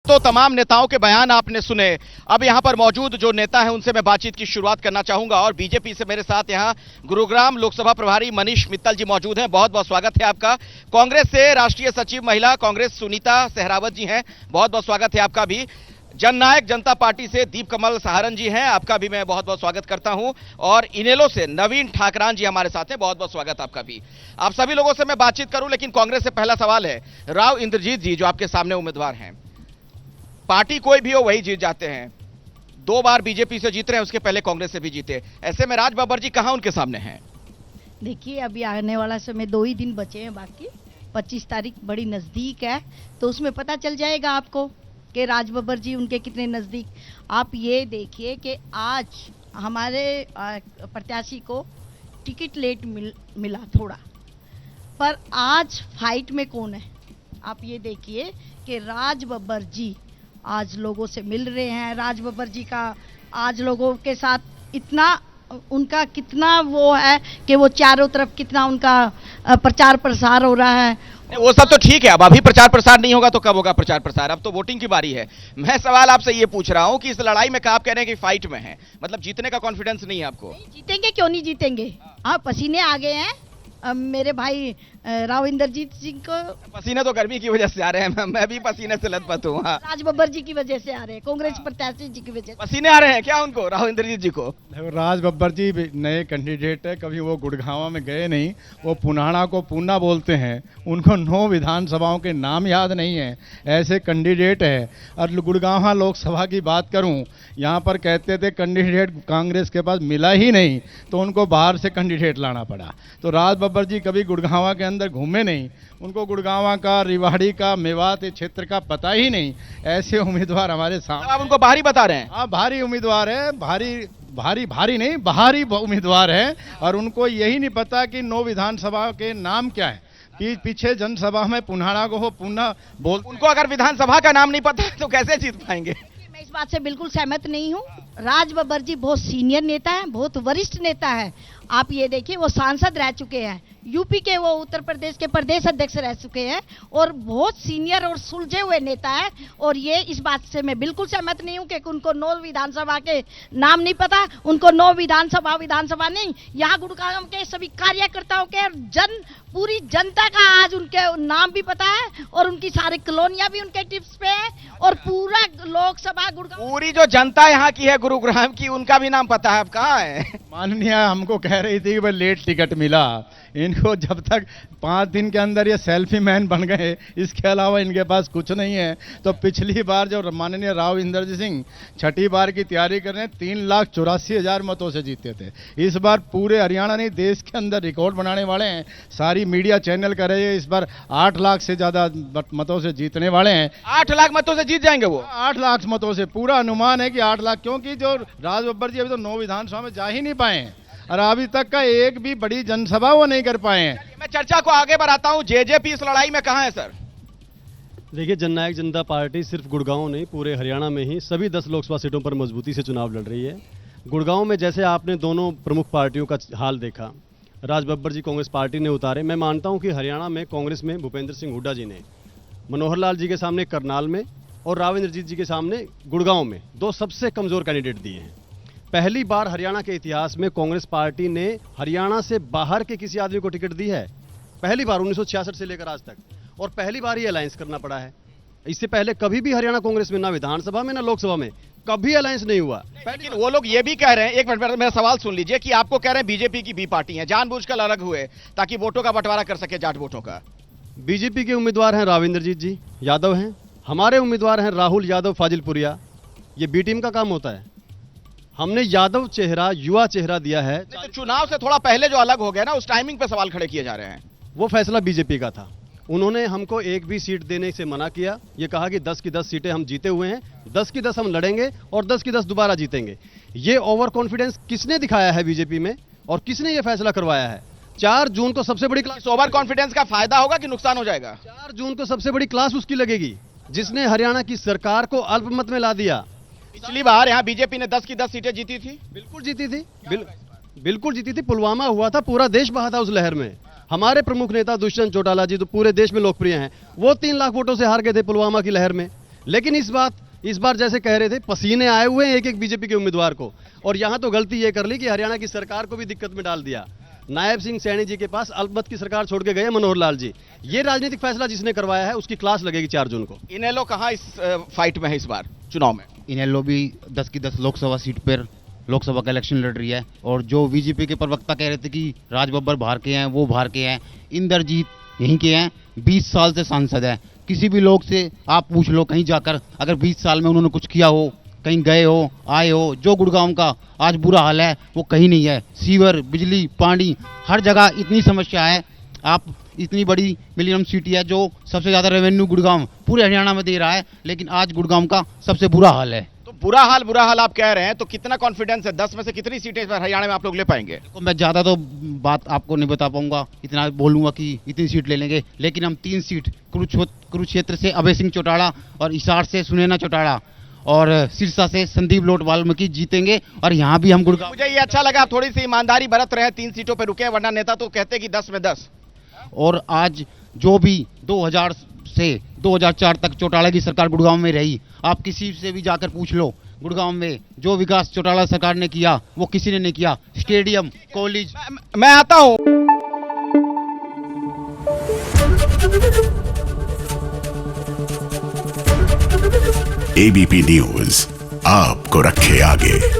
तो तमाम नेताओं के बयान आपने सुने। अब यहां पर मौजूद जो नेता हैं उनसे मैं बातचीत की शुरुआत करना चाहूंगा और बीजेपी से मेरे साथ यहां गुरुग्राम लोकसभा प्रभारी मनीष मित्तल जी मौजूद हैं। बहुत बहुत स्वागत है आपका। कांग्रेस से राष्ट्रीय सचिव महिला कांग्रेस सुनीता सहरावत जी हैं, बहुत बहुत स्वागत है आपका भी। जननायक जनता पार्टी से दीप कमल सहारन जी हैं, आपका भी मैं बहुत बहुत स्वागत करता हूं। और इनेलो से नवीन ठाकरान जी हमारे साथ हैं, बहुत बहुत स्वागत आपका भी। आप सभी लोगों से मैं बातचीत करूं, लेकिन कांग्रेस से पहला सवाल है राव इंद्रजीत जी, जो आपके सामने उम्मीदवार हैं। पार्टी कोई भी हो वही जीत जाते हैं, 2 बार बीजेपी से जीत रहे हैं, उसके पहले कांग्रेस से भी जीते। ऐसे में राज बब्बर जी कहां उनके सामने हैं? देखिए, अभी आने वाला समय 2 ही दिन बचे हैं, बाकी 25 तारीख बड़ी नजदीक है, तो उसमें पता चल जाएगा आपको कि राज बब्बर जी उनके कितने नजदीक। आप ये देखिए कि आज हमारे प्रत्याशी को टिकट लेट मिला थोड़ा, पर आज फाइट में कौन है? आप ये देखिए कि राज बब्बर जी आज लोगों से मिल रहे हैं। राज बब्बर जी का आज लोगों के साथ इतना उनका कितना वो है कि वो चारों तरफ कितना उनका प्रचार प्रसार हो रहा है। वो सब तो ठीक है, अब अभी प्रचार प्रसार नहीं होगा तो कब होगा प्रचार प्रसार? अब तो वोटिंग की बारी है। मैं सवाल आपसे ये पूछ रहा हूं कि इस लड़ाई में आप कह रहे हैं कि फाइट में है, मतलब जीतने का कॉन्फिडेंस नहीं है आपको? नहीं जीतेंगे, क्यों नहीं जीतेंगे? हाँ, पसीने आ गए हैं मेरे भाई राव इंद्रजीत सिंह को। पसीने तो गर्मी की वजह से आ रहे हैं, मैं भी पसीने से लथपथ हूँ। हाँ। राज बब्बर जी की वजह से आ रहे हैं, कांग्रेस प्रत्याशी जी की वजह से पसीने आ रहे हैं क्या उनको, राव इंद्रजीत जी को? राज बब्बर जी नए कैंडिडेट है, कभी वो गुड़गांव में गए नहीं, वो पुनाड़ा को पूना बोलते हैं, उनको 9 विधानसभाओं के नाम याद नहीं है, ऐसे कैंडिडेट है। और गुड़गांव लोकसभा की बात करूं, यहाँ पर कहते थे कैंडिडेट कांग्रेस के पास मिला ही नहीं, तो उनको बाहर से कैंडिडेट लाना पड़ा। तो राज बब्बर जी कभी गुड़गांव के अंदर घूमे नहीं, उनको गुड़गांव का, रिवाड़ी का, मेवात क्षेत्र का पता ही नहीं। ऐसे उम्मीदवार हमारे सामने। आप उनको बाहरी बता रहे हैं? हाँ, भारी उम्मीदवार है, भारी नहीं, बाहरी उम्मीदवार है। और उनको यही नहीं पता कि 9 विधानसभा के नाम क्या है। पीछे जनसभा में पुनाड़ा को पुनः बोल, उनको अगर विधानसभा का नाम नहीं पता तो कैसे जीत पाएंगे? मैं इस बात से बिल्कुल सहमत नहीं हूँ। राज बब्बर जी बहुत सीनियर नेता है, बहुत वरिष्ठ नेता है। आप ये देखिए, वो सांसद रह चुके हैं, यूपी के वो उत्तर प्रदेश के प्रदेश अध्यक्ष रह चुके हैं और बहुत सीनियर और सुलझे हुए नेता है। और ये इस बात से मैं बिल्कुल सहमत नहीं हूँ कि उनको 9 विधानसभा के नाम नहीं पता। उनको 9 विधानसभा नहीं, यहाँ गुड़गांव के सभी कार्यकर्ताओं के पूरी जनता का आज उनके नाम भी पता है और उनकी सारी कॉलोनियां भी उनके टिप्स पे है और पूरा लोकसभा गुड़गांव, पूरी जो जनता यहाँ की है गुरुग्राम की, उनका भी नाम पता है। अब कहाँ है? माननीय हमको कह रही थी कि भाई लेट टिकट मिला इनको, जब तक 5 दिन के अंदर ये सेल्फी मैन बन गए, इसके अलावा इनके पास कुछ नहीं है। तो पिछली बार जो माननीय राव इंद्रजीत सिंह छठी बार की तैयारी कर रहे हैं, 3,84,000 मतों से जीते थे। इस बार पूरे हरियाणा नहीं, देश के अंदर रिकॉर्ड बनाने वाले हैं। सारी मीडिया चैनल कर रहे हैं, इस बार 8 लाख से ज्यादा मतों से जीतने वाले हैं। 8 लाख मतों से जीत जाएंगे वो? 8 लाख मतों से पूरा अनुमान है कि 8 लाख, क्योंकि जो राज बब्बर जी अभी तो 9 विधानसभा में जा ही नहीं पाए हैं और अभी तक का एक भी बड़ी जनसभा वो नहीं कर पाए हैं। मैं चर्चा को आगे बढ़ाता हूं। जेजेपी इस लड़ाई में कहां है सर? देखिए, जननायक जनता पार्टी सिर्फ गुड़गांव नहीं, पूरे हरियाणा में ही सभी 10 लोकसभा सीटों पर मजबूती से चुनाव लड़ रही है। गुड़गांव में जैसे आपने दोनों प्रमुख पार्टियों का हाल देखा, राज बब्बर जी कांग्रेस पार्टी ने उतारे। मैं मानता हूं कि हरियाणा में कांग्रेस में भूपेंद्र सिंह हुड्डा जी ने मनोहर लाल जी के सामने करनाल में और राव इंद्रजीत जी के सामने गुड़गांव में 2 सबसे कमजोर कैंडिडेट दिए हैं। पहली बार हरियाणा के इतिहास में कांग्रेस पार्टी ने हरियाणा से बाहर के किसी आदमी को टिकट दी है, पहली बार 1966 से लेकर आज तक, और पहली बार ये अलायंस करना पड़ा है। इससे पहले कभी भी हरियाणा कांग्रेस में ना विधानसभा में ना लोकसभा में कभी अलायंस नहीं हुआ। लेकिन वो लोग ये भी कह रहे हैं, एक मिनट मेरा सवाल सुन लीजिए, कि आपको कह रहे हैं बीजेपी की बी पार्टी है, जानबूझकर अलग हुए ताकि वोटों का बंटवारा कर सके, जाट वोटों का। बीजेपी के उम्मीदवार हैं राव इंद्रजीत जी यादव हैं, हमारे उम्मीदवार हैं राहुल यादव फाजिलपुरिया। ये बी टीम का काम होता है। हमने यादव चेहरा, युवा चेहरा दिया है। तो चुनाव से थोड़ा पहले जो अलग हो गया ना, उस टाइमिंग पे सवाल खड़े किए जा रहे हैं। वो फैसला बीजेपी का था। उन्होंने हमको एक भी सीट देने से मना किया। ये कहा कि 10 की 10 सीटें हम जीते हुए हैं, 10 की 10 हम लड़ेंगे और 10 की 10 दोबारा जीतेंगे। ये ओवर कॉन्फिडेंस किसने दिखाया है बीजेपी में और किसने ये फैसला करवाया है? 4 जून को सबसे बड़ी क्लास। ओवर कॉन्फिडेंस का फायदा होगा कि नुकसान हो जाएगा? 4 जून को सबसे बड़ी क्लास उसकी लगेगी जिसने हरियाणा की सरकार को अल्पमत में ला दिया। पिछली बार यहाँ बीजेपी ने 10 की 10 सीटें जीती थी। बिल्कुल जीती थी, बिल्कुल जीती थी। पुलवामा हुआ था, पूरा देश बहा था उस लहर में। हमारे प्रमुख नेता दुष्यंत चौटाला जी तो पूरे देश में लोकप्रिय हैं, वो 3 लाख वोटों से हार गए थे पुलवामा की लहर में। लेकिन इस बार जैसे कह रहे थे पसीने आए हुए हैं एक एक बीजेपी के उम्मीदवार को, और यहां तो गलती ये कर ली कि हरियाणा की सरकार को भी दिक्कत में डाल दिया। नायब सिंह सैनी जी के पास अल्पमत की सरकार छोड़ के गए मनोहर लाल जी। ये राजनीतिक फैसला जिसने करवाया है उसकी क्लास लगेगी 4 जून को। इनेलो कहाँ इस फाइट में है इस बार चुनाव में? इनेलो भी 10 की 10 लोकसभा सीट पर लोकसभा का इलेक्शन लड़ रही है। और जो बीजेपी के प्रवक्ता कह रहे थे कि राज बब्बर बाहर के हैं, वो बाहर के हैं, इंद्रजीत यहीं के हैं, 20 साल से सांसद है। किसी भी लोग से आप पूछ लो कहीं जाकर, अगर 20 साल में उन्होंने कुछ किया हो, कहीं गए हो, आए हो। जो गुड़गांव का आज बुरा हाल है वो कहीं नहीं है। सीवर, बिजली, पानी, हर जगह इतनी समस्या है। आप इतनी बड़ी मिलियन सिटी है जो सबसे ज्यादा रेवेन्यू गुड़गांव पूरे हरियाणा में दे रहा है, लेकिन आज गुड़गांव का सबसे बुरा हाल है। तो बुरा हाल आप कह रहे हैं, तो कितना कॉन्फिडेंस है? 10 में से कितनी सीटें इस बार हरियाणा में आप लोग ले पाएंगे? तो मैं ज़्यादा तो बात आपको नहीं बता पाऊंगा, इतना बोलूंगा कि इतनी सीट ले लेंगे, लेकिन हम 3 सीट कुरुक्षेत्र से अभय सिंह चौटाला और हिसार से सुनैना चौटाला और सिरसा से संदीप लोट वाल्मीकि जीतेंगे। और यहाँ भी हम गुड़गांव। मुझे ये अच्छा लगा, थोड़ी सी ईमानदारी बरत रहे हैं, 3 सीटों पर रुके, वरना नेता तो कहते कि 10 में 10। और आज जो भी 2000 से 2004 तक चौटाला की सरकार गुड़गांव में रही, आप किसी से भी जाकर पूछ लो, गुड़गांव में जो विकास चौटाला सरकार ने किया वो किसी ने नहीं किया। Stadium, college. मैं आता हूं। एबीपी न्यूज आपको रखे आगे।